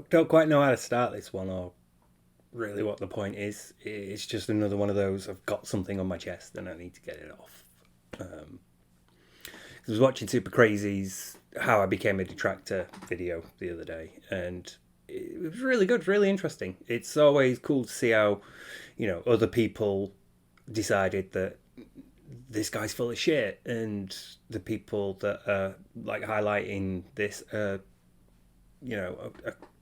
don't quite know how to start this one or really what the point is. It's just another one of those. I've got something on my chest and I need to get it off. I was watching Suprcrzy's "How I Became a Detractor" video the other day, and it was really good, really interesting. It's always cool to see how, other people decided that this guy's full of shit, and the people that are like highlighting this, a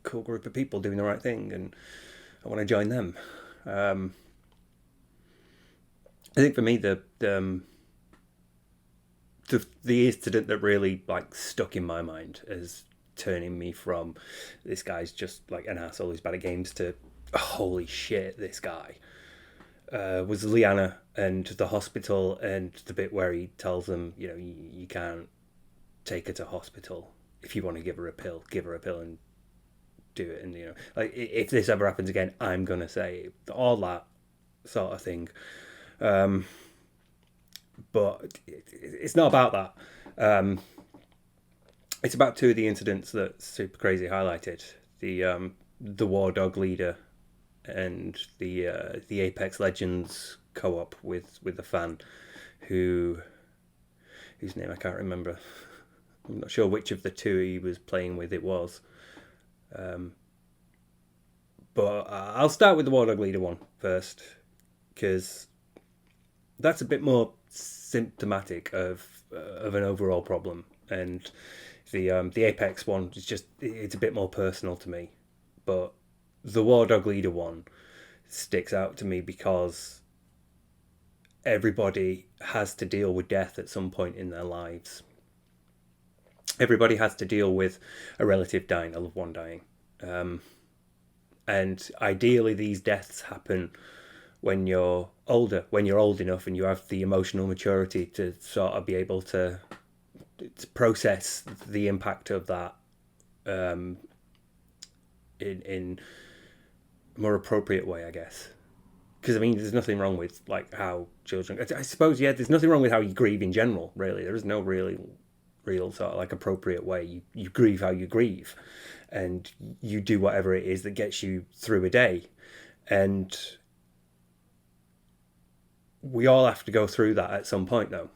cool group of people doing the right thing, and I want to join them. I think for me, the incident that really like stuck in my mind as turning me from this guy's just like an asshole who's bad at games to holy shit, this guy was Liana and the hospital, and the bit where he tells them, you can't take her to hospital. If you want to give her a pill and do it. And like, if this ever happens again, I'm gonna say all that sort of thing. But it's not about that. It's about two of the incidents that Suprcrzy highlighted: the War Dog leader and the Apex Legends co-op with the fan whose name I can't remember. I'm not sure which of the two he was playing with it was. But I'll start with the War Dog leader one first, because that's a bit more symptomatic of an overall problem, and the Apex one is it's a bit more personal to me. But the War Dog leader one sticks out to me because everybody has to deal with death at some point in their lives. Everybody has to deal with a relative dying, a loved one dying. And ideally these deaths happen when you're older, when you're old enough and you have the emotional maturity to sort of be able to process the impact of that in a more appropriate way, I guess. Because I mean, there's nothing wrong with like how children. I suppose, yeah, there's nothing wrong with how you grieve in general. Really, there is no really real sort of like appropriate way. You grieve how you grieve, and you do whatever it is that gets you through a day, and we all have to go through that at some point, though.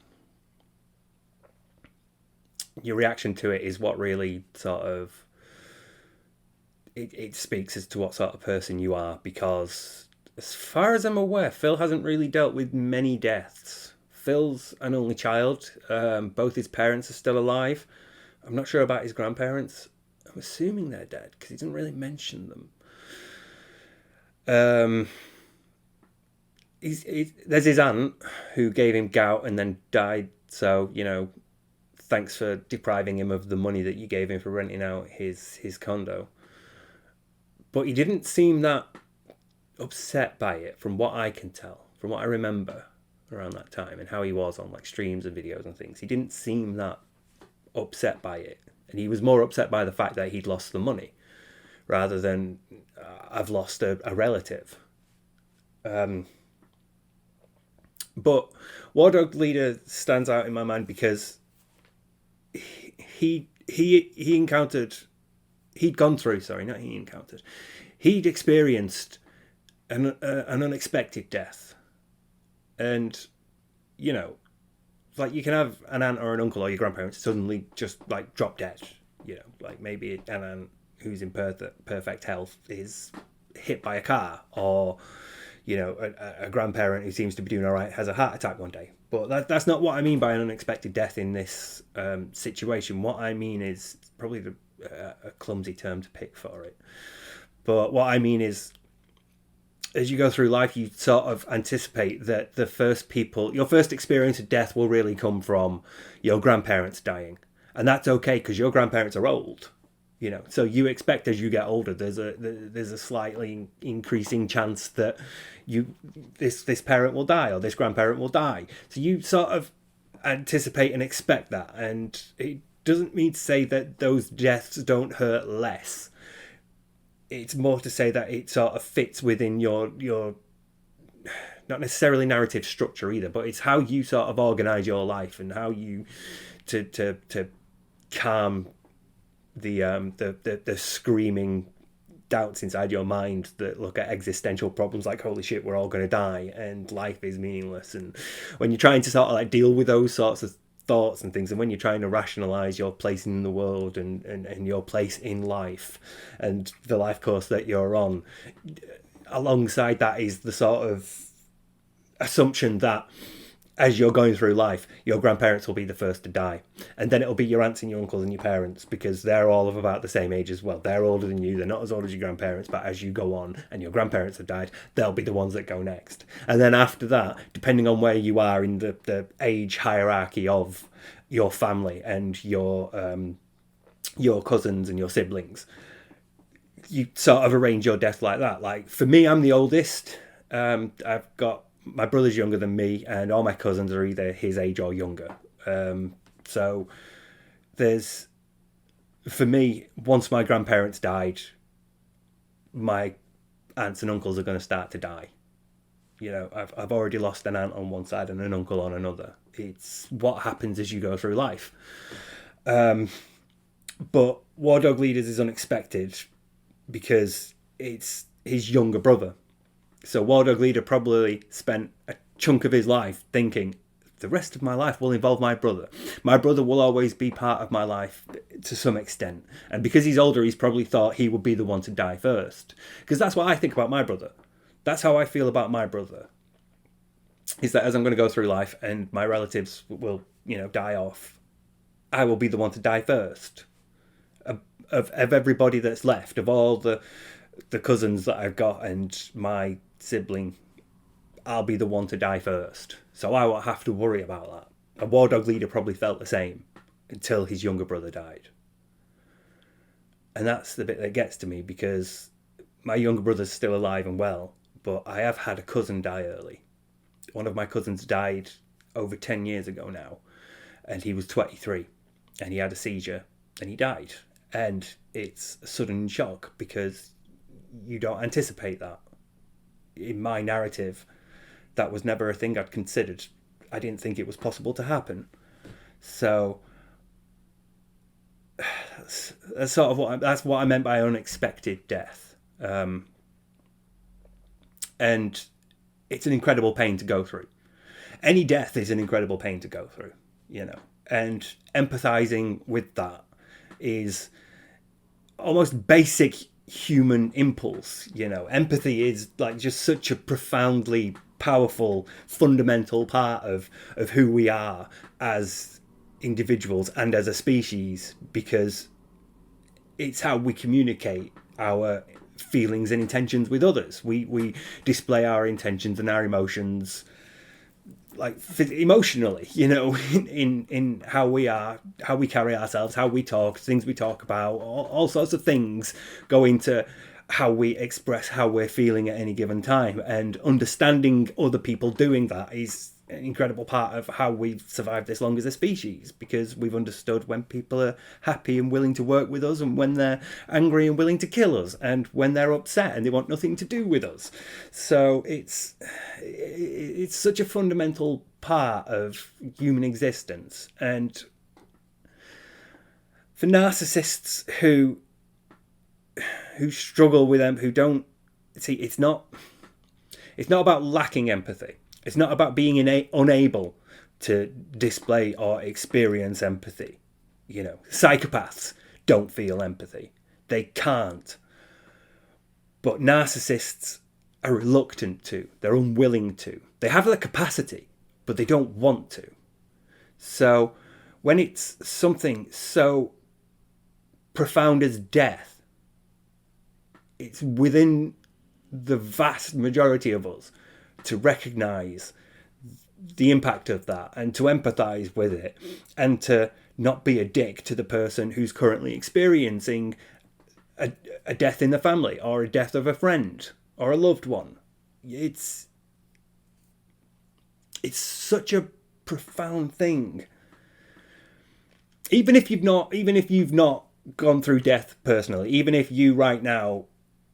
Your reaction to it is what really sort of it speaks as to what sort of person you are, because as far as I'm aware, Phil hasn't really dealt with many deaths. Phil's an only child. Both his parents are still alive. I'm not sure about his grandparents. I'm assuming they're dead because he doesn't really mention them. There's his aunt who gave him gout and then died. So, thanks for depriving him of the money that you gave him for renting out his condo. But he didn't seem that upset by it, from what I can tell, from what I remember around that time and how he was on like streams and videos and things. He didn't seem that upset by it, and he was more upset by the fact that he'd lost the money rather than I've lost a relative. But War Dog Leader stands out in my mind because he encountered, he'd gone through, sorry, not he encountered, he'd experienced an unexpected death. And, like you can have an aunt or an uncle or your grandparents suddenly just like drop dead. Like maybe an aunt who's in perfect health is hit by a car, or a grandparent who seems to be doing all right has a heart attack one day. But that's not what I mean by an unexpected death in this situation. What I mean is probably a clumsy term to pick for it. But what I mean is, as you go through life, you sort of anticipate that your first experience of death will really come from your grandparents dying. And that's okay because your grandparents are old. So you expect as you get older, there's a slightly increasing chance that this parent will die or this grandparent will die. So you sort of anticipate and expect that, and it doesn't mean to say that those deaths don't hurt less. It's more to say that it sort of fits within your not necessarily narrative structure either, but it's how you sort of organize your life and how you to calm the screaming doubts inside your mind that look at existential problems like, holy shit, we're all going to die and life is meaningless. And when you're trying to sort of like deal with those sorts of thoughts and things, and when you're trying to rationalize your place in the world and your place in life and the life course that you're on, alongside that is the sort of assumption that as you're going through life, your grandparents will be the first to die. And then it'll be your aunts and your uncles and your parents, because they're all of about the same age as well. They're older than you. They're not as old as your grandparents, but as you go on and your grandparents have died, they'll be the ones that go next. And then after that, depending on where you are in the age hierarchy of your family and your cousins and your siblings, you sort of arrange your death like that. Like for me, I'm the oldest. I've got my brother's younger than me, and all my cousins are either his age or younger. So there's, for me, once my grandparents died, my aunts and uncles are going to start to die. You know, I've already lost an aunt on one side and an uncle on another. It's what happens as you go through life. But War Dog Leaders is unexpected because it's his younger brother. So War Dog Leader probably spent a chunk of his life thinking, the rest of my life will involve my brother. My brother will always be part of my life to some extent. And because he's older, he's probably thought he would be the one to die first. Because that's what I think about my brother. That's how I feel about my brother. Is that as I'm going to go through life and my relatives will, die off, I will be the one to die first. Of everybody that's left, of all the cousins that I've got and my sibling, I'll be the one to die first. So I won't have to worry about that. A War Dog Leader probably felt the same until his younger brother died. And that's the bit that gets to me, because my younger brother's still alive and well, but I have had a cousin die early. One of my cousins died over 10 years ago now, and he was 23, and he had a seizure, and he died. And it's a sudden shock, because you don't anticipate that. In my narrative, that was never a thing I'd considered. I didn't think it was possible to happen. So that's sort of what I meant by unexpected death. And it's an incredible pain to go through. Any death is an incredible pain to go through, and empathizing with that is almost basic human impulse. Empathy is like just such a profoundly powerful, fundamental part of who we are as individuals and as a species, because it's how we communicate our feelings and intentions with others. We display our intentions and our emotions like emotionally, in how we are, how we carry ourselves, how we talk, things we talk about, all sorts of things go into how we express how we're feeling at any given time. And understanding other people doing that is an incredible part of how we've survived this long as a species, because we've understood when people are happy and willing to work with us, and when they're angry and willing to kill us, and when they're upset and they want nothing to do with us. So it's such a fundamental part of human existence. And for narcissists who struggle with them, who don't see, it's not about lacking empathy. It's not about being unable to display or experience empathy. Psychopaths don't feel empathy. They can't. But narcissists are reluctant to. They're unwilling to. They have the capacity, but they don't want to. So when it's something so profound as death, it's within the vast majority of us to recognise the impact of that and to empathise with it, and to not be a dick to the person who's currently experiencing a death in the family, or a death of a friend or a loved one. It's such a profound thing. Even if you've not gone through death personally, even if you right now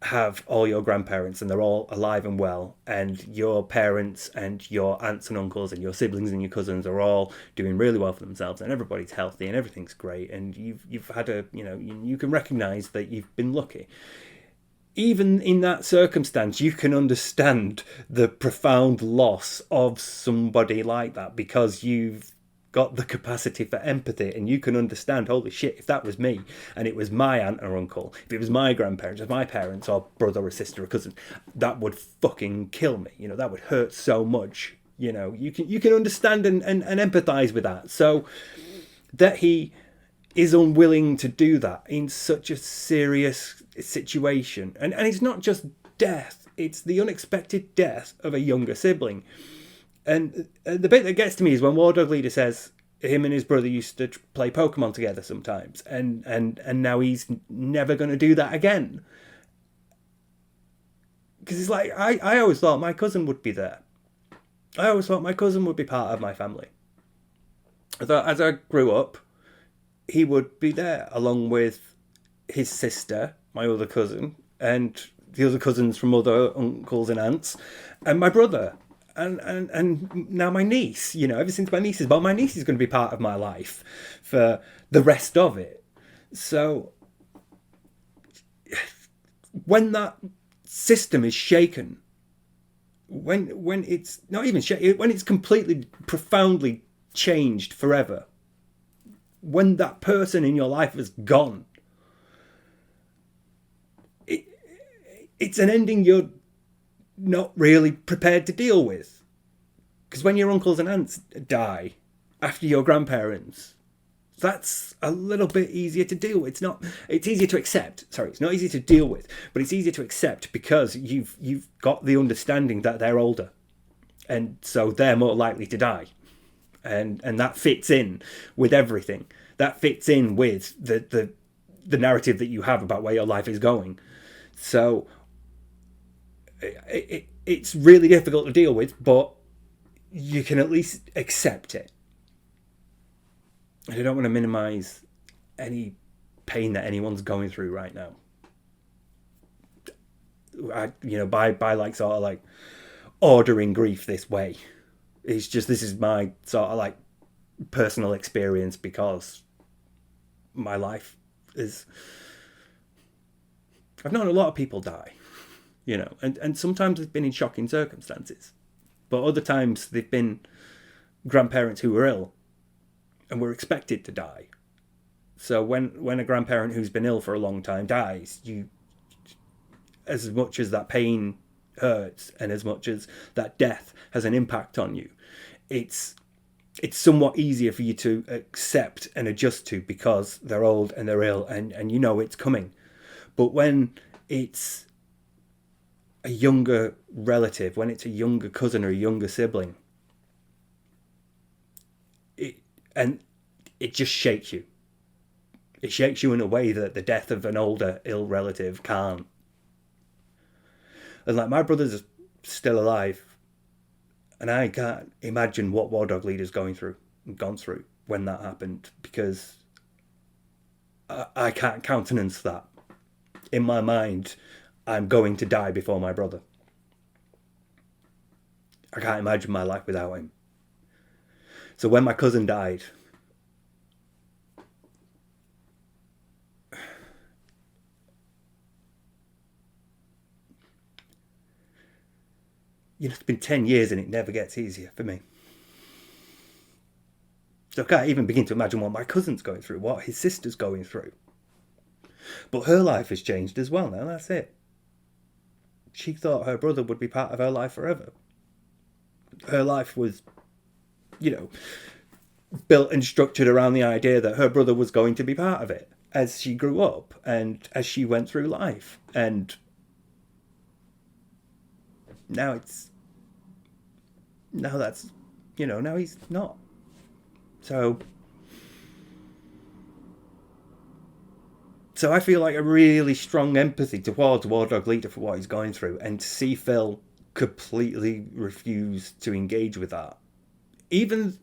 have all your grandparents and they're all alive and well, and your parents and your aunts and uncles and your siblings and your cousins are all doing really well for themselves, and everybody's healthy and everything's great, and you've had you can recognize that you've been lucky. even in that circumstance, you can understand the profound loss of somebody like that, because you've got the capacity for empathy, and you can understand, holy shit, if that was me and it was my aunt or uncle, if it was my grandparents, or my parents, or brother or sister or cousin, that would fucking kill me. That would hurt so much. You can understand and empathize with that. So that he is unwilling to do that in such a serious situation. And it's not just death, it's the unexpected death of a younger sibling. And the bit that gets to me is when War Dog Leader says him and his brother used to play Pokemon together sometimes, and now he's never going to do that again. Because it's like, I always thought my cousin would be there. I always thought my cousin would be part of my family. I thought as I grew up, he would be there along with his sister, my other cousin, and the other cousins from other uncles and aunts, and my brother, and now my niece. Ever since my niece is born, my niece is going to be part of my life for the rest of it. So when that system is shaken, when it's not even shaken, when it's completely, profoundly changed forever, when that person in your life is gone, it's an ending you're not really prepared to deal with. Because when your uncles and aunts die after your grandparents, that's a little bit easier to deal with. It's easier to accept. Sorry, it's not easy to deal with, but it's easier to accept because you've got the understanding that they're older, and so they're more likely to die. And that fits in with everything. That fits in with the narrative that you have about where your life is going. So it's really difficult to deal with, but you can at least accept it. And I don't want to minimize any pain that anyone's going through right now. By like sort of like ordering grief this way. It's just, this is my sort of like personal experience, because my life is, I've known a lot of people die, and sometimes they've been in shocking circumstances, but other times they've been grandparents who were ill and were expected to die. So when a grandparent who's been ill for a long time dies, as much as that pain hurts, and as much as that death has an impact on you, it's somewhat easier for you to accept and adjust to, because they're old and they're ill, and it's coming. But when it's a younger relative, when it's a younger cousin or a younger sibling, it just shakes you. It shakes you in a way that the death of an older, ill relative can't. And like, my brother's still alive, and I can't imagine what War Dog Leader's gone through when that happened, because I can't countenance that. In my mind, I'm going to die before my brother. I can't imagine my life without him. So when my cousin died, it's been 10 years and it never gets easier for me. So I can't even begin to imagine what my cousin's going through, what his sister's going through. But her life has changed as well now, that's it. She thought her brother would be part of her life forever. Her life was, built and structured around the idea that her brother was going to be part of it as she grew up and as she went through life. And now now he's not. So I feel like a really strong empathy towards War Dog Leader for what he's going through, and to see Phil completely refuse to engage with that. Even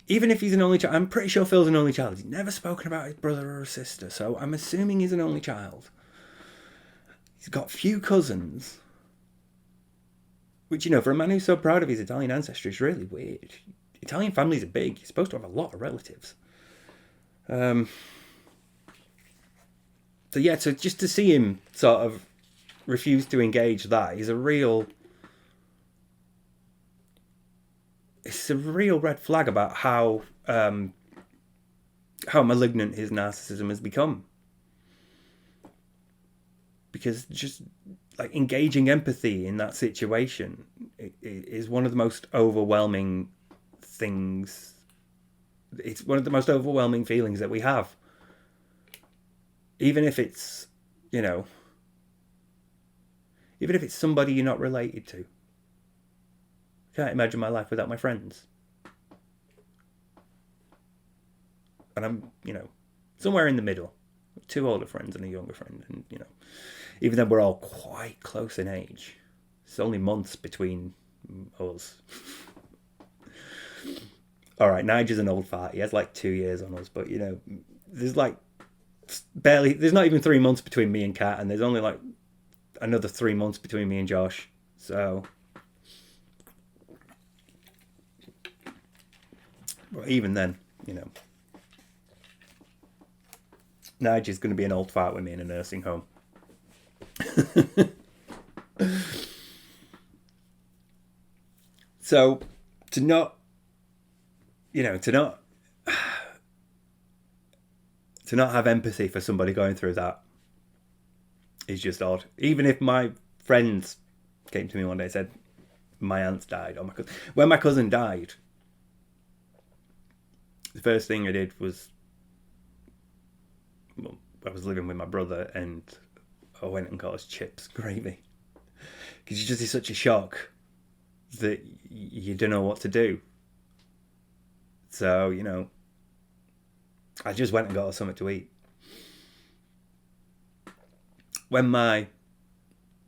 if he's an only child, I'm pretty sure Phil's an only child. He's never spoken about his brother or sister, so I'm assuming he's an only child. He's got few cousins, which, for a man who's so proud of his Italian ancestry is really weird. Italian families are big. You're supposed to have a lot of relatives. So just to see him sort of refuse to engage that is it's a real red flag about how malignant his narcissism has become. Because just like engaging empathy in that situation is one of the most overwhelming things. It's one of the most overwhelming feelings that we have. Even if it's, even if it's somebody you're not related to. I can't imagine my life without my friends. And I'm, somewhere in the middle. 2 older friends and a younger friend. And, even though we're all quite close in age, it's only months between us. All right, Nigel's an old fart. He has like 2 years on us. But, there's like there's not even 3 months between me and Kat. And there's only like another 3 months between me and Josh. So, but even then, Nigel's going to be an old fart with me in a nursing home. So, to not have empathy for somebody going through that is just odd. Even if my friends came to me one day and said, my aunt's died, or when my cousin died, the first thing I did was, I was living with my brother and I went and got us chips gravy. Because you just is such a shock that you don't know what to do. So, I just went and got us something to eat. When my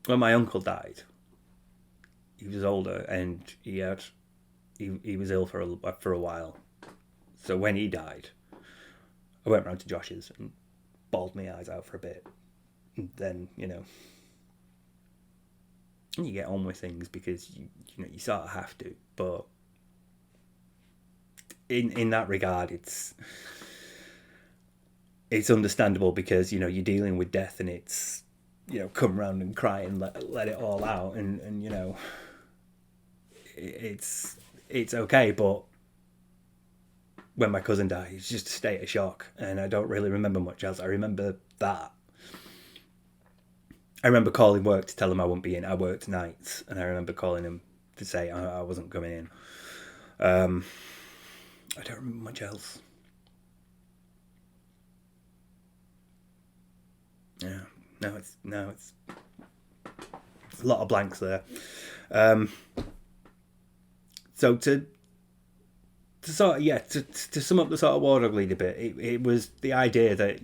uncle died, he was older and he was ill for a while. So when he died, I went round to Josh's and bawled my eyes out for a bit. And then, you get on with things because you sort of have to. But in that regard, it's understandable because you're dealing with death and it's come round and cry and let it all out and it's okay. But when my cousin died, it's just a state of shock, and I don't really remember much else. I remember that. I remember calling work to tell them I wouldn't be in. I worked nights, and I remember calling him to say I wasn't coming in. I don't remember much else. Yeah, no, it's a lot of blanks there. So to sort of, to sum up the sort of War Dog Leader bit, it was the idea that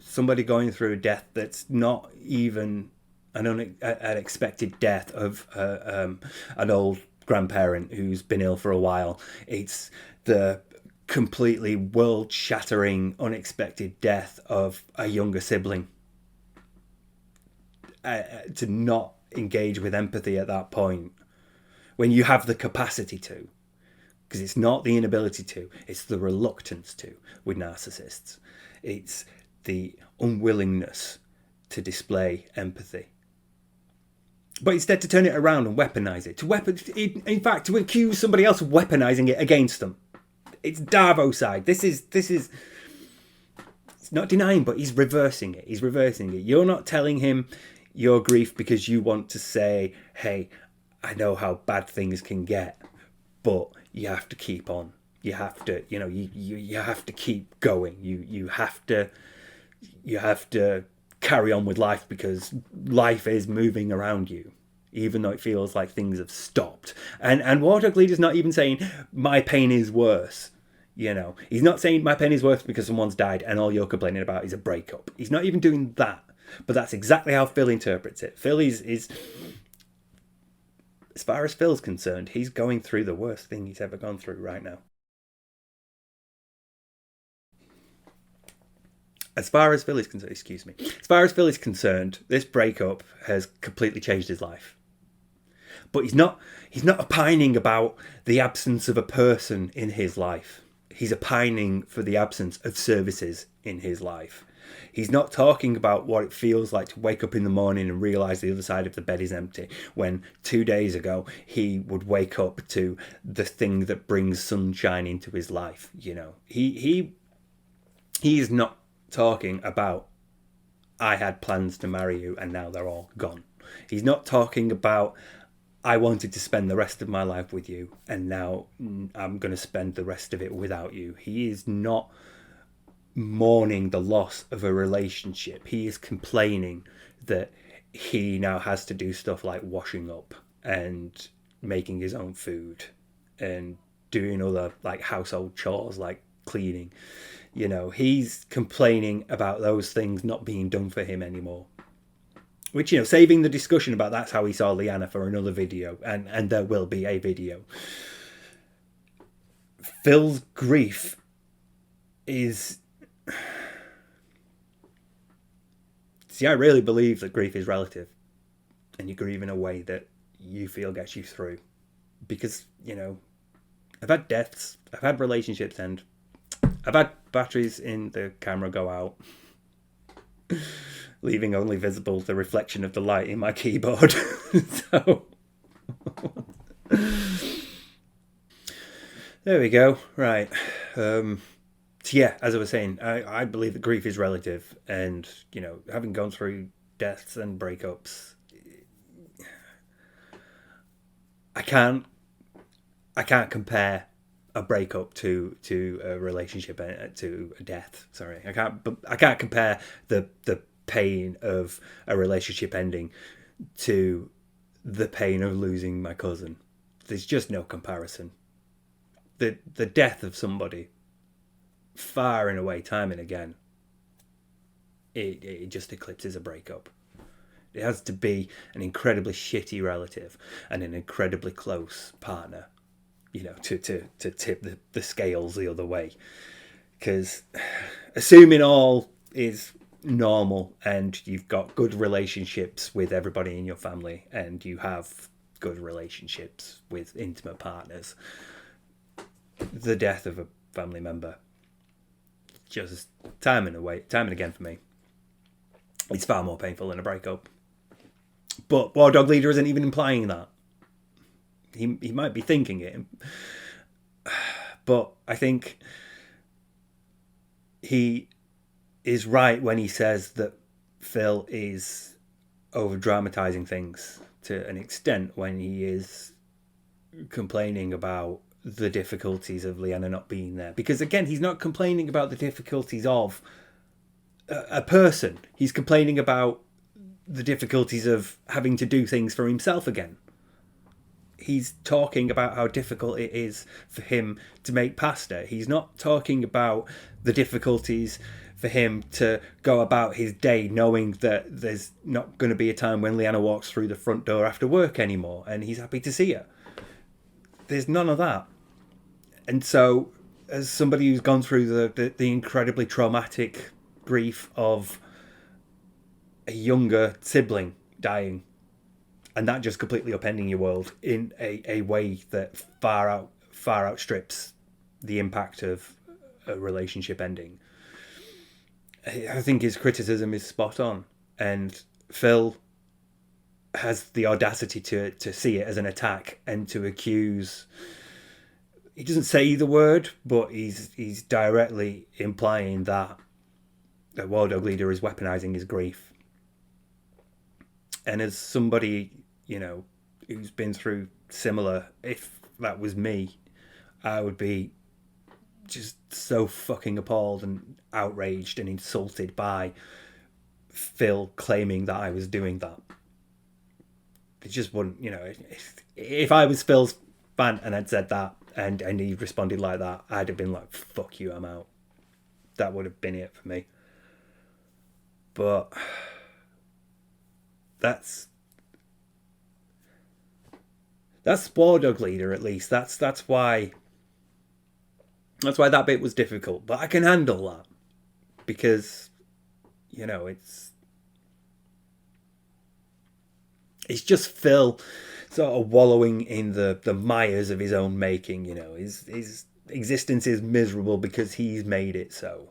somebody going through death that's not even an unexpected death of an old grandparent who's been ill for a while. It's the completely world-shattering, unexpected death of a younger sibling. To not engage with empathy at that point, when you have the capacity to, because it's not the inability to, it's the reluctance to with narcissists. It's the unwillingness to display empathy. But instead to turn it around and weaponize it. In fact, to accuse somebody else of weaponizing it against them. It's Darvo-side. This is it's not denying, but he's reversing it. You're not telling him your grief because you want to say, hey, I know how bad things can get, but you have to keep on. You have to, you have to keep going. You have to carry on with life because life is moving around you, even though it feels like things have stopped. And War Dog Leader's not even saying my pain is worse. He's not saying my pain is worse because someone's died and all you're complaining about is a breakup. He's not even doing that. But that's exactly how Phil interprets it. Phil is as far as Phil's concerned, he's going through the worst thing he's ever gone through right now. As far as Phil is concerned, this breakup has completely changed his life. But he's not opining about the absence of a person in his life. He's opining for the absence of services in his life. He's not talking about what it feels like to wake up in the morning and realise the other side of the bed is empty, when 2 days ago he would wake up to the thing that brings sunshine into his life. You know, he is not talking about, I had plans to marry you and now they're all gone. He's not talking about, I wanted to spend the rest of my life with you and now I'm going to spend the rest of it without you. He is not mourning the loss of a relationship. He is complaining that he now has to do stuff like washing up and making his own food and doing other like household chores like cleaning. You know, he's complaining about those things not being done for him anymore. Which, you know, saving the discussion about that's how he saw Leanna for another video, and there will be a video. Phil's grief is... See, I really believe that grief is relative, and you grieve in a way that you feel gets you through. Because, you know, I've had deaths, I've had relationships end, I've had batteries in the camera go out, leaving only visible the reflection of the light in my keyboard. So there we go. Right. So yeah, as I was saying, I believe that grief is relative, and, you know, having gone through deaths and breakups, I can't compare a breakup to a relationship, to a death. Sorry, I can't compare the pain of a relationship ending to the pain of losing my cousin. There's just no comparison. The death of somebody, far and away, time and again, it just eclipses a breakup. It has to be an incredibly shitty relative and an incredibly close partner, you know, to tip the scales the other way. Because assuming all is normal and you've got good relationships with everybody in your family and you have good relationships with intimate partners, the death of a family member, just time and again for me, it's far more painful than a breakup. But War Dog Leader isn't even implying that. He might be thinking it, but I think he is right when he says that Phil is over dramatizing things to an extent when he is complaining about the difficulties of Leanna not being there. Because again, he's not complaining about the difficulties of a person. He's complaining about the difficulties of having to do things for himself again. He's talking about how difficult it is for him to make pasta. He's not talking about the difficulties for him to go about his day knowing that there's not going to be a time when Leanna walks through the front door after work anymore and he's happy to see her. There's none of that. And so, as somebody who's gone through the incredibly traumatic grief of a younger sibling dying, and that just completely upending your world in a way that far outstrips the impact of a relationship ending, I think his criticism is spot on. And Phil has the audacity to see it as an attack and to accuse... He doesn't say the word, but he's directly implying that War Dog Leader is weaponizing his grief. And as somebody, you know, who's been through similar, if that was me, I would be just so fucking appalled and outraged and insulted by Phil claiming that I was doing that. It just wouldn't, you know, if I was Phil's fan and I'd said that and he responded like that, I'd have been like, fuck you, I'm out. That would have been it for me. But that's War Dog Leader, at least. That's why that bit was difficult. But I can handle that because, you know, it's just Phil sort of wallowing in the mires of his own making. You know, his existence is miserable because he's made it so,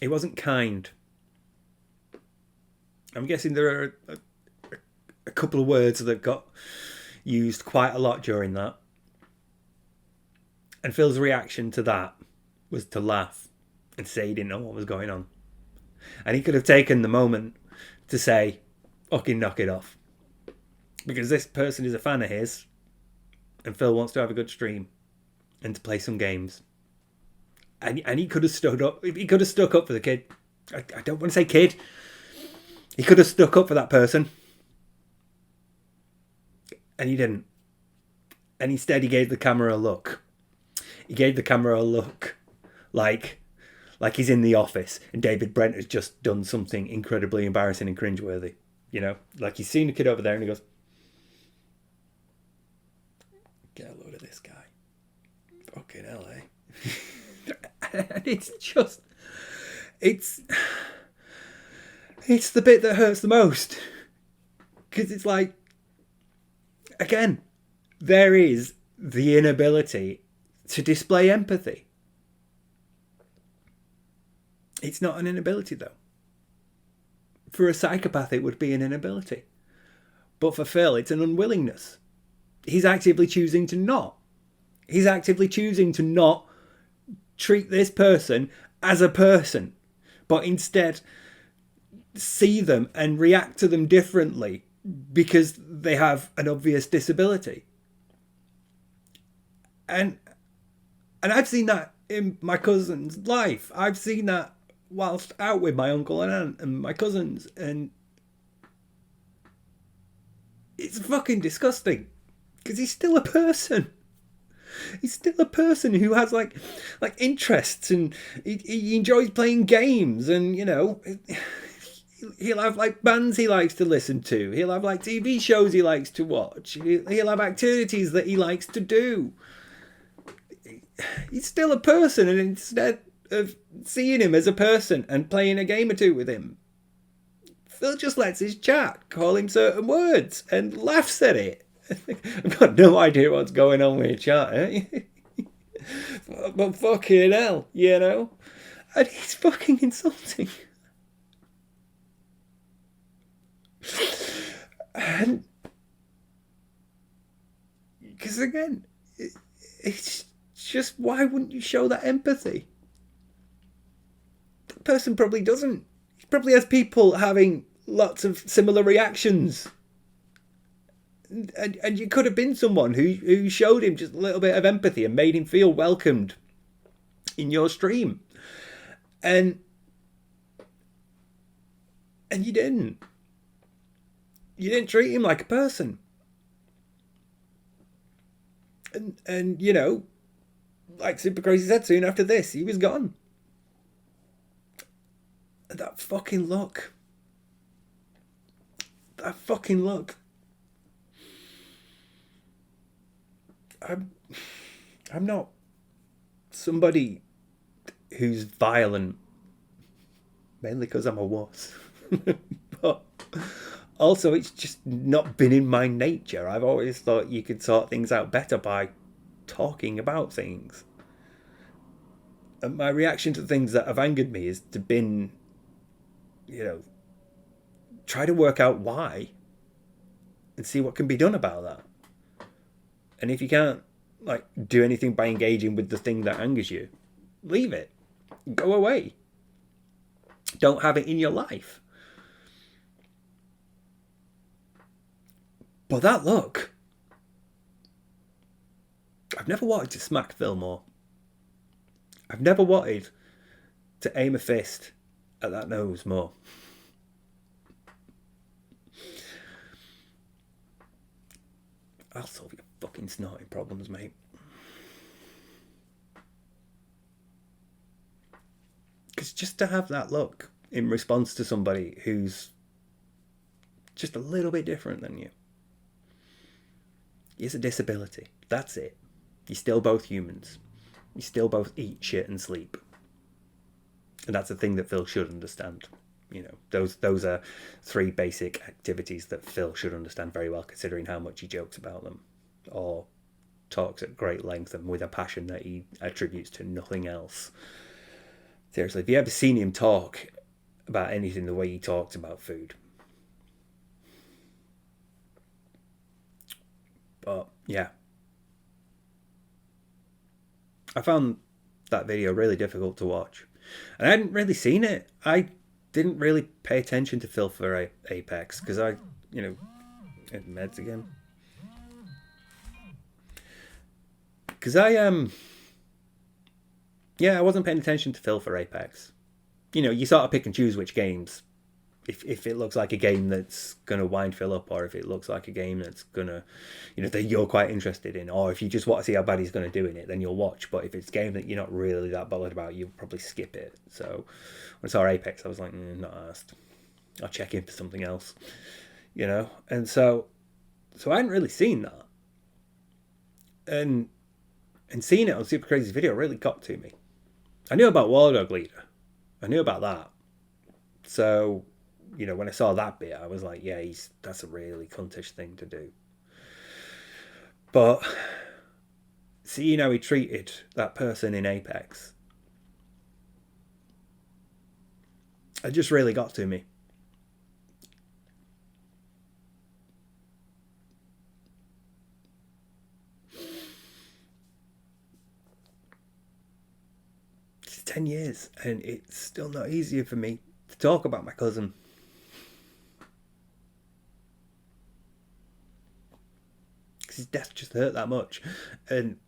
He wasn't kind. I'm guessing there are a couple of words that got used quite a lot during that. And Phil's reaction to that was to laugh and say he didn't know what was going on. And he could have taken the moment to say, fucking knock it off. Because this person is a fan of his, and Phil wants to have a good stream and to play some games. And he could have stood up. He could have stuck up for the kid. I don't want to say kid. He could have stuck up for that person. And he didn't. And instead he gave the camera a look. He gave the camera a look like he's in the office and David Brent has just done something incredibly embarrassing and cringeworthy. You know, like he's seen a kid over there and he goes, get a load of this guy. Fucking hell, eh? And it's just, it's the bit that hurts the most. Because it's like, again, there is the inability to display empathy. It's not an inability, though. For a psychopath, it would be an inability. But for Phil, it's an unwillingness. He's actively choosing to not. He's actively choosing to not treat this person as a person, but instead see them and react to them differently because they have an obvious disability. And I've seen that in my cousin's life. I've seen that whilst out with my uncle and aunt and my cousins, and it's fucking disgusting because he's still a person. He's still a person who has like interests, and he enjoys playing games, and you know, he'll have like bands he likes to listen to. He'll have like TV shows he likes to watch. He'll have activities that he likes to do. He's still a person, and instead of seeing him as a person and playing a game or two with him, Phil just lets his chat call him certain words and laughs at it. I've got no idea what's going on with your chat, eh? But fucking hell, you know? And he's fucking insulting. And because again, it's just, why wouldn't you show that empathy? The person probably doesn't. He probably has people having lots of similar reactions. And you could have been someone who showed him just a little bit of empathy and made him feel welcomed in your stream. And you didn't. You didn't treat him like a person. And you know, like Suprcrzy said, soon after this, he was gone. And that fucking look. That fucking look. I'm not somebody who's violent, mainly because I'm a wuss. But also, it's just not been in my nature. I've always thought you could sort things out better by talking about things. And my reaction to things that have angered me is to bin, you know, try to work out why and see what can be done about that. And if you can't like do anything by engaging with the thing that angers you, leave it. Go away. Don't have it in your life. But that look, I've never wanted to smack Phil more. I've never wanted to aim a fist at that nose more. I'll solve your fucking snorting problems, mate. Because just to have that look in response to somebody who's just a little bit different than you is a disability. That's it. You're still both humans. You still both eat, shit, and sleep. And that's a thing that Phil should understand. You know, those are three basic activities that Phil should understand very well, considering how much he jokes about them or talks at great length and with a passion that he attributes to nothing else Seriously, have you ever seen him talk about anything the way he talks about food? But yeah, I found that video really difficult to watch. And I hadn't really seen it. I didn't really pay attention to Phil for Apex because I, meds again. Because I wasn't paying attention to Phil for Apex. You sort of pick and choose which games. If it looks like a game that's going to wind Phil up, or if it looks like a game that's going to, that you're quite interested in, or if you just want to see how bad he's going to do in it, then you'll watch. But if it's a game that you're not really that bothered about, you'll probably skip it. So when I saw Apex, I was like, not asked. I'll check in for something else, And so I hadn't really seen that. And seeing it on Suprcry's video really got to me. I knew about War Dog Leader. I knew about that. So, when I saw that bit, I was like, yeah, that's a really cuntish thing to do. But seeing how he treated that person in Apex, it just really got to me. It's 10 years, and it's still not easier for me to talk about my cousin. Because his death just hurt that much. And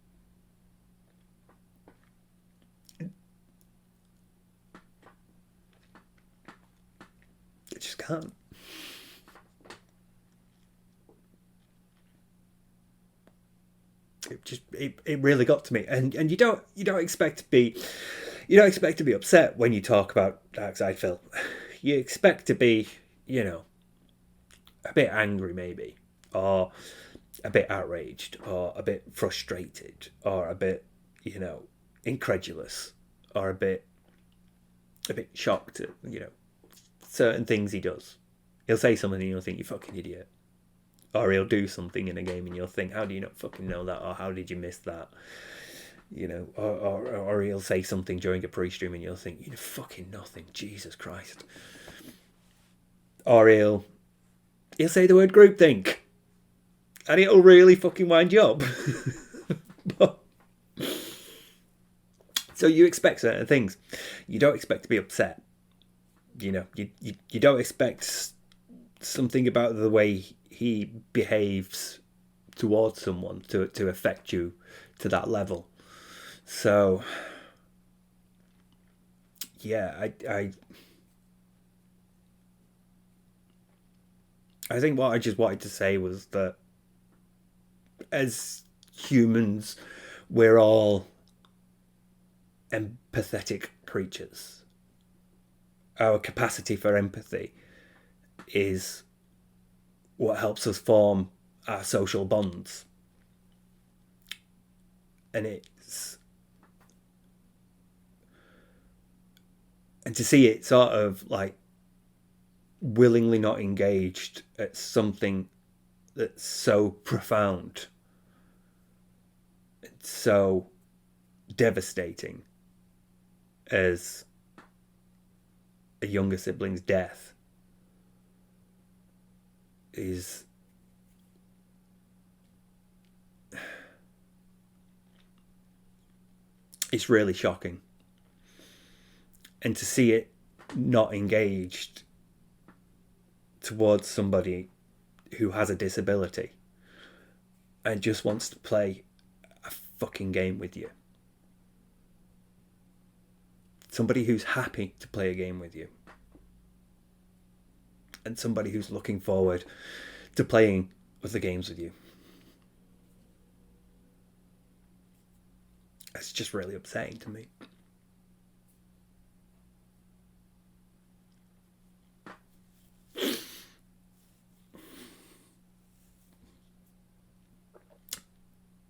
it just can't. It really got to me, and you don't expect to be upset when you talk about Darkside Phil. You expect to be a bit angry maybe, or a bit outraged, or a bit frustrated, or a bit incredulous, or a bit shocked at certain things he does. He'll say something and you'll think, you fucking idiot. Or he'll do something in a game and you'll think, how do you not fucking know that? Or how did you miss that? Or he'll say something during a pre-stream and you'll think, fucking nothing, Jesus Christ. Or he'll say the word groupthink and it'll really fucking wind you up. So you expect certain things. You don't expect to be upset. You don't expect something about the way he behaves towards someone to affect you to that level. So yeah, I think what I just wanted to say was that as humans, we're all empathetic creatures. Our capacity for empathy is what helps us form our social bonds. And to see it sort of like willingly not engaged at something that's so profound, it's so devastating as a younger sibling's death is it's really shocking. And to see it not engaged towards somebody who has a disability and just wants to play a fucking game with you. Somebody who's happy to play a game with you. And somebody who's looking forward to playing other games with you. It's just really upsetting to me.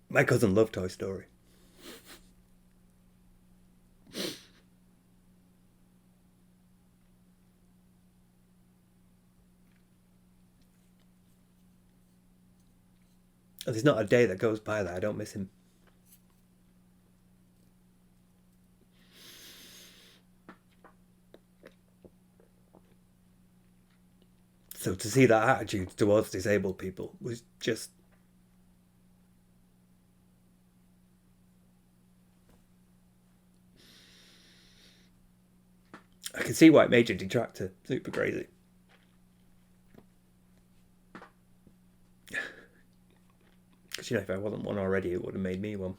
My cousin loved Toy Story. There's not a day that goes by that I don't miss him. So to see that attitude towards disabled people was just... I can see why it made you a detractor. Super crazy. Because, you know, if I wasn't one already, it would have made me one.